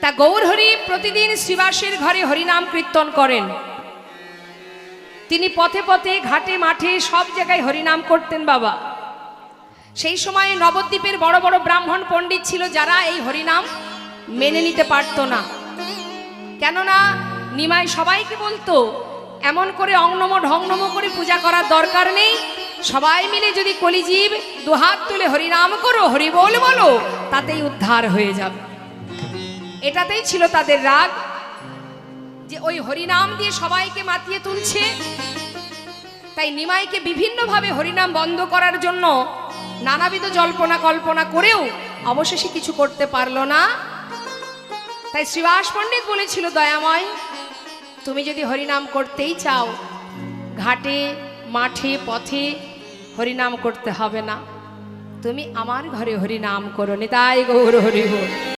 তা গৌরহরি প্রতিদিন শ্রীবাসের ঘরে হরিনাম কীর্তন করেন। তিনি পথে পথে ঘাটে মাঠে সব জায়গায় হরিনাম করতেন বাবা। সেই সময়ে নবদ্বীপের বড় বড় ব্রাহ্মণ পণ্ডিত ছিল যারা এই হরিনাম মেনে নিতে পারত না। কেননা নিমাই সবাইকে বলতো এমন করে অংনম ঢংনম করে পূজা করার দরকার নেই, সবাই মিলে যদি কলিজীব দুহাত তুলে হরিনাম করো, হরি বল বলো, তাতেই উদ্ধার হয়ে যাবে। এটাতেই ছিল তাদের রাগ, যে ওই হরিনাম দিয়ে সবাইকে মাতিয়ে তুলছে। তাই নিমাইকে বিভিন্নভাবে হরিনাম বন্ধ করার জন্য নানাবিধ জল্পনা কল্পনা করেও অবশেষে কিছু করতে পারল না। তাই শ্রীবাস পণ্ডিত বলেছিল, দয়াময় তুমি যদি হরিনাম করতেই চাও, ঘাটে মাঠে পথে হরিনাম করতে হবে না, তুমি আমার ঘরে হরিনাম করো। নিতাই গৌর হরি বল।